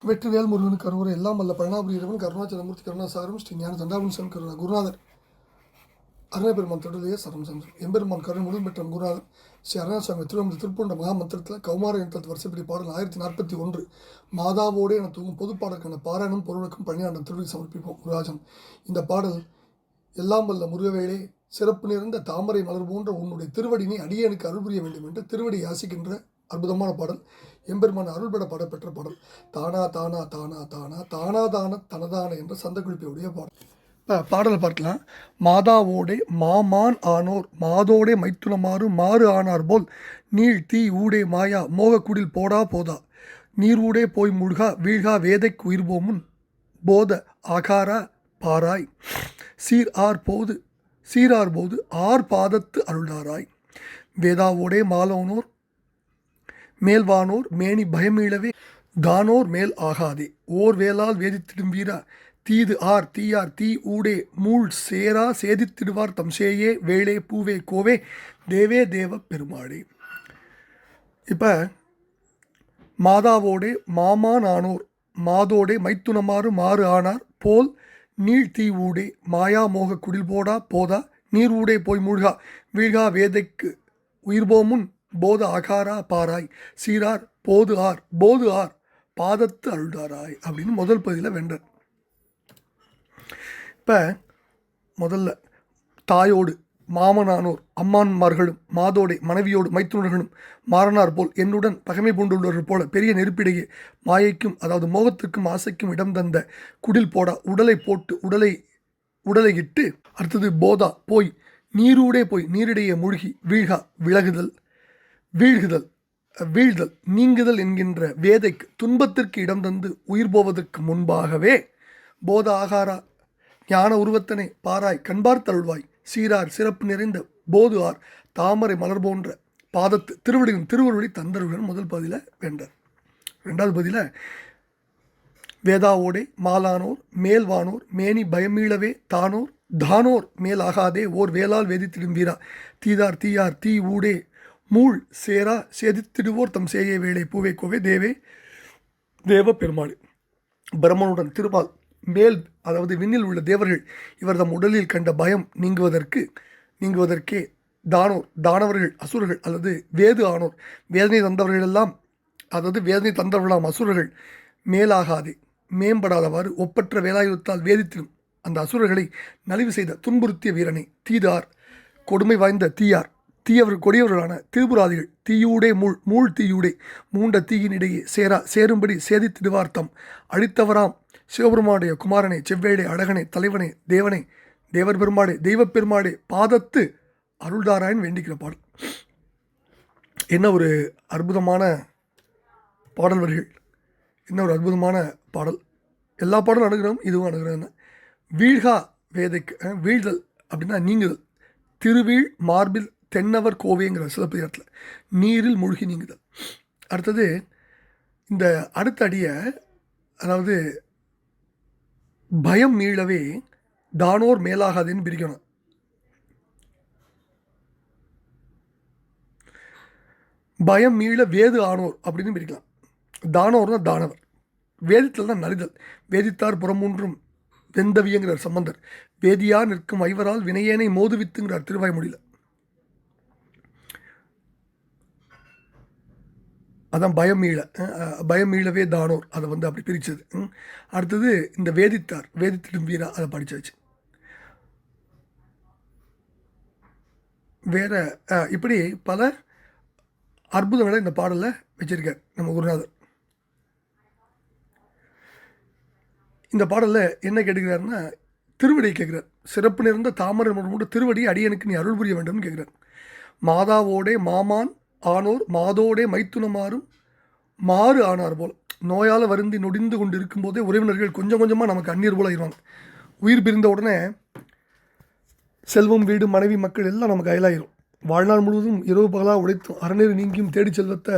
வெற்றிவேல் முருகனுக்கு கருவூர் எல்லாம் வல்ல பழனாபுரி இறைவன் கருணாச்சலமூர்த்தி கருணாசாகரம் ஸ்ரீ ஞான தண்டாபுரம் கருணா குருநாதர் அருணை பெருமான் தொடர்லையே சரம் சந்திரம் எம்பெருமான் கருணை முழுவதும் பெற்ற குருநாதர் ஸ்ரீ அருணாசாமி திருப்பூண்ட மகாமந்திரத்தில் கௌமார எண்ணத்தில் வருஷப்படி பாடல் 1041 மாதாவோடு என தூங்கும் பொதுப்பாடலுக்கான பாராயணம் பொருளுக்கும் பணியாண்டம் திருவிழி சமர்ப்பிப்போம் குருராஜன். இந்த பாடல் எல்லாம் வல்ல முருகவேளே சிறப்பு நிறைந்த தாமரை மலர் போன்ற உன்னுடைய திருவடினை அடியனுக்கு அருள் புரிய வேண்டும் என்று திருவடி யாசிக்கின்ற அற்புதமான பாடல். எம்பெருமான அருள்பட பாடப்பெற்ற பாடல். தானா தானா தானா தானா தானா தான தனதான என்ற சந்தக்குறிப்பையுடைய பாடல். பாடலை பார்க்கலாம். மாதாவோடே மாமான் ஆனோர் மாதோடே மைத்துனமாறு மாறு ஆனார் போல் நீள் தீ ஊடே மாயா மோகக்குடில் போடா போதா நீர் ஊடே போய் முழுகா வீழ்கா வேதைக்கு உயிர்போமுன் போத ஆகாரா பாராய் சீரார் போது ஆர் பாதத்து அருளாராய் வேதாவோடே மாலோனோர் மேல்வானோர் மேனி பயமீழவே தானோர் மேல் ஆகாதே ஓர் வேளால் வேதித்திடும் வீரா தீது ஆர் தீயார் தீ ஊடே மூள் சேரா சேதித்திடுவார் தம் சேயே வேளே பூவே கோவே தேவே தேவ பெருமாளே. இப்போ மாதாவோடே மாமான் ஆனோர் மாதோடே மைத்துனமாறு மாறு ஆனார் போல் நீள் தீ ஊடே மாயா மோக குடில் போடா போதா நீர் ஊடே போய் மூழ்கா வீழ்கா வேதைக்கு உயிர்போமுன் போத ஆகாரா பாராய் சீரார் போது ஆர் பாதத்து அருள்தாராய் அப்படின்னு முதல் பகுதியில் வென்றார். இப்போ முதல்ல தாயோடு மாமனானோர் அம்மான்மார்களும் மாதோடே மனைவியோடு மைத்துனர்களும் மாறனார் போல் என்னுடன் பகைமை பூண்டுள்ளவர்கள் போல பெரிய நெருப்பிடையே மாயைக்கும் அதாவது மோகத்துக்கும் ஆசைக்கும் இடம் தந்த குடில் போடா உடலை போட்டு உடலை இட்டு அடுத்தது போதா போய் நீரூடே போய் நீரிடையே மூழ்கி வீழ்தல் நீங்குதல் என்கின்ற வேதைக்கு துன்பத்திற்கு இடம் தந்து உயிர் போவதற்கு முன்பாகவே போத ஆகாரா ஞான உருவத்தனை பாராய் கண்பார்த்தருள்வாய் சீரார் சிறப்பு நிறைந்த போது ஆர் தாமரை மலர் போன்ற பாதத்து திருவருளி தந்தருடன் முதல் பகுதியில் வென்றார். ரெண்டாவது பகுதியில் வேதாவோடே மாலானோர் மேல்வானோர் மேனி பயமீழவே தானோர் மேல் ஆகாதே ஓர் வேளால் வேதித்திடும் வீரா தீயார் தீ ஊடே மூள் சேரா சேதித்திடுவோர் தம் சேயை வேளை பூவே கோவே தேவ பெருமாள். பிரம்மனுடன் திருமால் மேல் அதாவது விண்ணில் உள்ள தேவர்கள் இவர் தம் உடலில் கண்ட பயம் நீங்குவதற்கே தானவர்கள் அசுரர்கள் அல்லது வேது ஆனோர் வேதனை தந்தவர்களாம் அசுரர்கள் மேலாகாதே மேம்படாதவாறு ஒப்பற்ற வேலாயுதத்தால் வேதித்திடும் அந்த அசுரர்களை நலிவு செய்த துன்புறுத்திய வீரனை தீதார் கொடுமை வாய்ந்த கொடியவர்களான திருபுராதிகள் தீயூடே மூள் தீயூடே மூண்ட தீயினிடையே சேரும்படி சேதித்திடுவார்த்தம் அழித்தவராம் சிவபெருமானுடைய குமாரனை செவ்வேடே அழகனை தலைவனை தேவனை தேவர் பெருமாடே தெய்வப் பெருமாடே பாதத்து அருள்தாராயன் வேண்டிக்கிற பாடல். என்ன ஒரு அற்புதமான பாடல் வரிகள், என்ன ஒரு அற்புதமான பாடல். எல்லா பாடலும் அணுகிறோம், இதுவும் அணுகிறோம். வீழ்கா வேதைக்கு வீழ்தல் அப்படின்னா நீங்குதல். திருவீழ் மார்பில் தென்னவர் கோவைங்கிற சிலப்பதிகாரத்தில் நீரில் மூழ்கி நீங்குதல். அடுத்தது இந்த அடுத்த அடியை அதாவது பயம் மீளவே தானோர் மேலாகாதுன்னு பிரிக்கணும். பயம் மீள வேது ஆனோர் அப்படின்னு பிரிக்கலாம். தானோர்னா தானவர், வேதத்தில் தான் நலிதல். வேதித்தார் புறமூன்றும் வெந்தவியங்கிறார் சம்பந்தர். வேதியா நிற்கும் ஐவரால் வினையேனை மோதுவித்துங்கிறார் திருவாய்மொழியில். அதான் பயம் மீளவே தானோர், அதை அப்படி பிரித்தது. அடுத்தது இந்த வேதித்திடும் வீரா, அதை படித்தாச்சு. வேற இப்படி பல அற்புதங்களை இந்த பாடலில் வச்சிருக்கார் நம்ம குருநாதர். இந்த பாடலில் என்ன கேட்கிறாருன்னா திருவடியை கேட்குறார். சிறப்பு நிறைந்த தாமரை மட்டும் திருவடி அடியனுக்கு நீ அருள் புரிய வேண்டும்னு கேட்குறார். மாதாவோடே மாமான் ஆனோர் மாதோடே மைத்துனமாறும் மாறு ஆனார் போல் நோயால் வருந்தி நொடிந்து கொண்டு இருக்கும்போதே உறவினர்கள் கொஞ்சம் கொஞ்சமாக நமக்கு அந்நியர் போல் ஆயிடுவாங்க. உயிர் பிரிந்த உடனே செல்வம் வீடு மனைவி மக்கள் எல்லாம் நமக்கு அயலாயிரும். வாழ்நாள் முழுவதும் இரவு பகலாக உழைத்தும் அறநீர் நீங்கியும் தேடி செல்வத்தை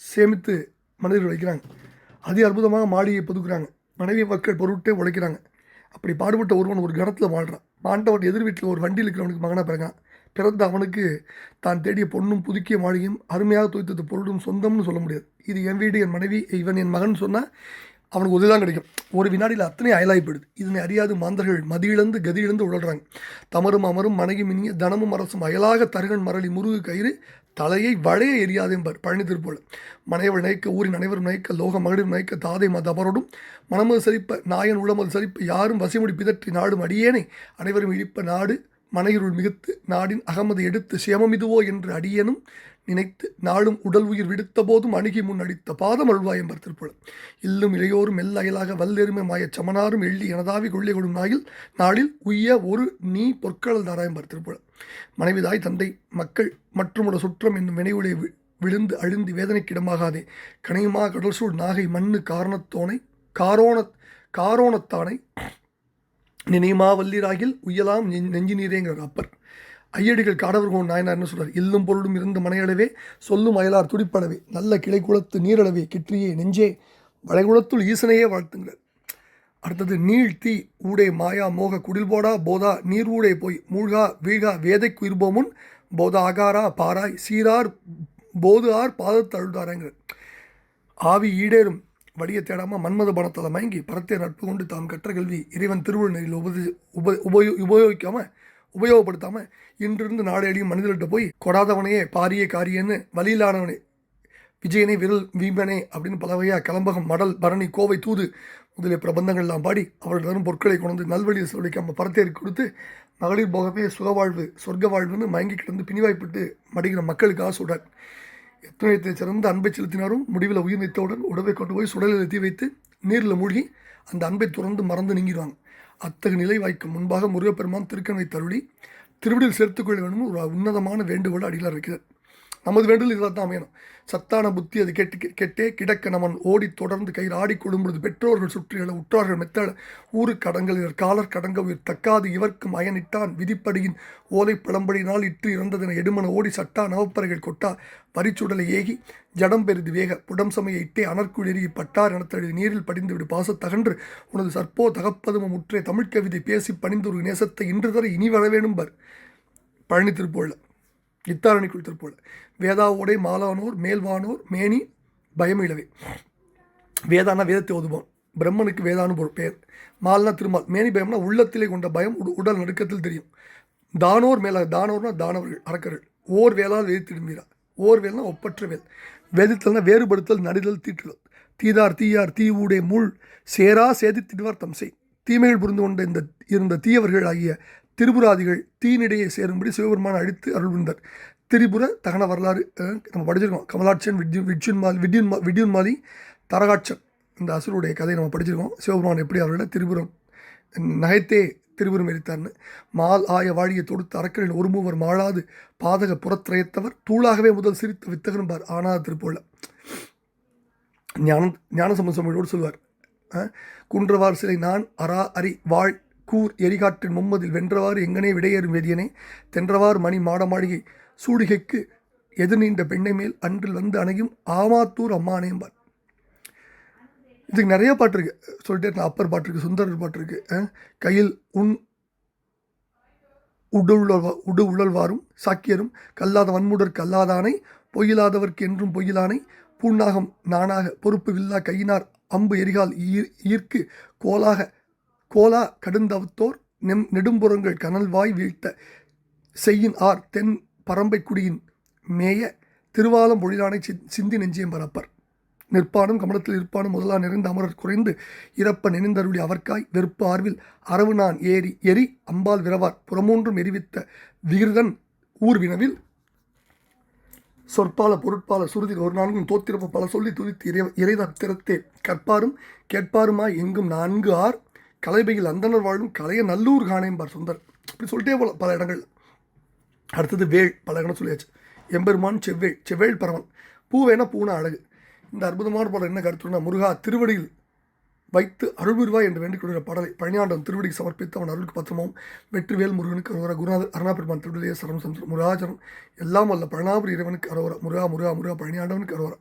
சேமித்து மனிதர்கள் வைக்கிறாங்க. அதி அற்புதமாக மாடியை புதுக்குறாங்க. மனைவி மக்கள் பொருட்டே உழைக்கிறாங்க. அப்படி பாடுபட்ட ஒருவன் ஒரு கணத்தில் வாழ்கிறான். மாண்டவன் எதிர் வீட்டில் ஒரு வண்டியில் இருக்கிறவனுக்கு மகனாக பிறகான். பிறந்த அவனுக்கு தான் தேடிய பொண்ணும் புதுக்கிய மாளிகையும் அருமையாக துவைத்தது பொருளும் சொந்தம்னு சொல்ல முடியாது. இது என் வீடு, என் மனைவி, இவன் என் மகன் சொன்னால் அவனுக்கு உதவி தான் கிடைக்கும். ஒரு வினாடியில் அத்தனை அயலாகி போயிடுது. இதனை அறியாது மாந்தர்கள் மதியிழந்து கதியிழந்து உழல்றாங்க. தமரும் அமரும் மனைவி மினிய தனமும் அரசும் அயலாக தருகன் மரளி முருகு கயிறு தலையை வளைய எரியாதேம்பார் பழனி திருப்போல. மனைவள் நயக்க ஊரின் அனைவரும் நயக்க லோக மகளிர் நயக்க தாதை மதபரோடும் மனமது சரிப்ப நாயன் உளமது சரிப்ப யாரும் வசிமுடி பிதற்றி நாடும் அடியேனை அனைவரும் இழிப்ப நாடு மனையிருள் மிகுத்து நாடின் அகமது எடுத்து சேமமிதுவோ என்று அடியேனும் நினைத்து நாளும் உடல் உயிர் விடுத்த போதும் அணுகி முன் அடித்த பாதம் அழுவாய் என்பர் திருப்புலம். இல்லும் இளையோரும் மெல்ல அயலாக வல்லெருமை மாயச் சமனாரும் எள்ளி எனதாவி கொள்ளை கொடும் நாளில் உய்ய ஒரு நீ பொற்களல் தாரா என்பர் திருப்புலம். மனைவிதாய் தந்தை மக்கள் மற்றுமுட சுற்றம் என்னும் வினைவுளை விழுந்து அழுந்தி வேதனைக்கிடமாகாதே கனையுமா கடல் சூழ் நாகை மண்ணு காரோணத்தானை நினைமா வல்லிராகில் உய்யலாம் நெஞ்சு நீரேங்கிறார் அப்பர். ஐயடிகள் காடவர்கோன் நாயனார் என்ன சொல்றார்? எல்லும் பொருளும் இருந்த மனையளவே சொல்லும் அயலார் துடிப்பளவே நல்ல கிளை குளத்து நீரளவே கிற்றியே நெஞ்சே வளைகுளத்துள் ஈசனையே வாழ்த்துங்கிறார். அடுத்தது நீள் தீ ஊடே மாயா மோக குடில்போடா போதா நீர் ஊடே போய் மூழ்கா வீழ்கா வேதைக்கு உயிர்போமுன் போதா ஆகாரா பாராய் சீரார் போது ஆர் பாதத்து அழுதாரங்கிறார். ஆவி ஈடேறும் வடியை தேடாமல் மன்மத பணத்தில் மயங்கி பரத்தை நட்பு கொண்டு தாம் கற்ற கல்வி இறைவன் திருவள்ளுவர் நெறியில் உபயோகப்படுத்தாமல் இன்றிருந்து நாடேடியும் மனிதர்கிட்ட போய் கொடாதவனையே பாரியே காரியன்னு வழியிலானவனே விஜயனை விரல் வீம்பனே அப்படின்னு பல வகையாக கலம்பகம் மடல் பரணி கோவை தூது முதலிய பிரபந்தங்கள்லாம் பாடி அவர்கள் தரும் பொருட்களை கொண்டு நல்வழியை சொல்லிக்காமல் பரத்தேறி கொடுத்து மகளிர் போகவே சுகவாழ்வு சொர்க்க வாழ்வுன்னு மயங்கி கிடந்து பிணிவாய்ப்பட்டு மடிக்கிற மக்களுக்காக சொல்கிறார். எத்தனை சிறந்த அன்பை செலுத்தினாரும் முடிவில் உயிர் நீத்தவுடன் உடவை கொண்டு போய் சுடலில் தீ வைத்து நீரில் மூழ்கி அந்த அன்பை துறந்து மறந்து நீங்கிடுவாங்க. அத்தகைய நிலை வாய்க்கும் முன்பாக முருகப்பெருமான் திருக்கணை தருளி திருவிடியில் சேர்த்துக்கொள்ள வேண்டும் ஒரு உன்னதமான வேண்டுகோள் அடிகளார் வைக்கிறார். நமது வேண்டுதல் இதில் தான் அமையணும். சத்தான புத்தி அது கெட்டே கிடக்க நமன் ஓடி தொடர்ந்து கயிறு ஆடி கொடும்பொழுது பெற்றோர்கள் சுற்றியல உற்றார்கள் மெத்தள ஊரு கடங்கள் இவர் காலர் கடங்க உயிர் தக்காது இவர்க்கும் அயனிட்டான் விதிப்படியின் ஓலை பழம்படியினால் இற்று இறந்ததென எடுமன ஓடி சட்டா நவப்பறைகள் கொட்டா வரிச்சுடலை ஏகி ஜடம் பெரிது வேக புடம் சமைய இட்டே அனற்குள் எருகி பட்டார் எனத்தழுதி நீரில் படிந்து விடு பாசத்தகன்று உனது சற்போ தகப்பதும முற்றே தமிழ் கவிதை பேசி பணிந்தொரு நேசத்தை இன்று தர இனி வரவேணும் பர் பழனி திருப்போல இத்தாரணிக்குள் திருப்போல. வேதாவோடை மாலானோர் மேல்வானோர் மேனி பயமிழவே. வேதானா வேதத்தை ஓதுவான். பிரம்மனுக்கு வேதானு பெயர். மால்னா திருமால். மேனி பயம்னா உள்ளத்திலே கொண்ட பயம் உடல் நடுக்கத்தில் தெரியும். தானோர் மேலாக தானோர்னா தானவர்கள் அரக்கர்கள். ஓர் வேளால் வேதித்திடும்பீரா. ஓர் வேல்னா ஒப்பற்ற வேல். வேதித்தல்னா வேறுபடுத்தல் நடிதல் தீட்டுதல். தீதார் தீயார் தீ ஊடே முள் சேரா சேதித்திடுவார் தம் செய். தீமைகள் புரிந்து கொண்ட இருந்த தீயவர்கள் ஆகிய திரிபுராதிகள் தீனிடையே சேரும்படி சிவபெருமான அழித்து அருள் புரிந்தார். திரிபுர தகன வரலாறு நம்ம படிச்சிருக்கோம். கமலாட்சன் விட்யுன்மாலி தரகாட்சன் இந்த அசுருடைய கதையை நம்ம படிச்சிருக்கோம். சிவபெருமான் எப்படி அவர்களை திரிபுரம் நகைத்தே திரிபுரம் எரித்தார்னு. மால் ஆய வாழியை தொடுத்து அரக்கரில் ஒரு மூவர் மாளாது பாதக புறத்திரயத்தவர் தூளாகவே முதல் சிரித்து வித்தகன்பார் ஆனாத திருப்போல. ஞானசம்பந்த சுவாமியோடு சொல்வார். குன்றவார் சிலை நான் அரா அரி வாழ் கூர் எரிகாற்றின் மும்மதில் வென்றவாறு எங்கனே விடையேறும் வேதியனே தென்றவாறு மணி மாடமாளிகை சூடிகைக்கு எதிர் நீண்ட பெண்ணை மேல் அன்றில் வந்து அணையும் ஆமாத்தூர் அம்மானேம்பார். இதுக்கு நிறைய பாட்டு இருக்குது சொல்லிட்டே இருக்கேன். அப்பர் பாட்டு இருக்குது, சுந்தரர் பாட்டு இருக்குது. கையில் உடு உழல்வாரும் சாக்கியரும் கல்லாத வன்முடர் கல்லாதானை பொய்யிலாதவர்க்கு என்றும் பொய்யிலானை பூண்ணாகம் நானாக பொறுப்பு வில்லா கையினார் அம்பு எரிகால் ஈர்க்கு கோலா கடுந்தவத்தோர் நெடும்புறங்கள் கனல் வாய் வீழ்த்த செய்யின் ஆர் தென் பரம்பைக்குடியின் மேய திருவாலம் பொழிலானை சிந்தி நெஞ்சியம் பரப்பர். நிற்பானும் கமலத்தில் இருப்பானும் முதலா நிறைந்த அமரர் குறைந்து இறப்ப நினைந்தருளி அவர்க்காய் வெறுப்பு ஆர்வில் அரவு நான் எரி அம்பால் விரவார் புறமூன்றும் எரிவித்த விகிருதன் ஊர்வினவில் சொற்பால பொருட்பால சுருதி ஒரு நான்கும் தோத்திரப்ப பல சொல்லி துதித்து இறைதான் திறத்தே கற்பாரும் கேட்பாருமாய் எங்கும் 4 ஆர் கலைபையில் அந்தனர் வாழும் கலைய நல்லூர் காணேம்பார் சுந்தர். இப்படி சொல்லிட்டே போகலாம் பல இடங்கள். அடுத்தது வேள் பல இடங்கள் சொல்லியாச்சு. எம்பெருமான் செவ்வேள் பரவன். பூவேனா பூனா அழகு. இந்த அற்புதமான பாடல் என்ன கருத்துனா முருகா திருவடியில் வைத்து அருள்விருவாய் என்று வேண்டிக் கொள்கிற பாடலை பழனியாண்டன் திருவடிக்கு சமர்ப்பித்து அவன் அருளுக்கு பத்திரமாவும் வெற்றிவேல் முருகனுக்கு அரோரா. குருநாதர் அருணாபெருமான் திருவடியே சரம் சந்திரம் முருகாச்சரம் எல்லாம் வல்ல பழனாபுரி இறைவனுக்கு அரோரா. முருகா முருகா முருகா பழனியாண்டவனுக்கு அரோரா.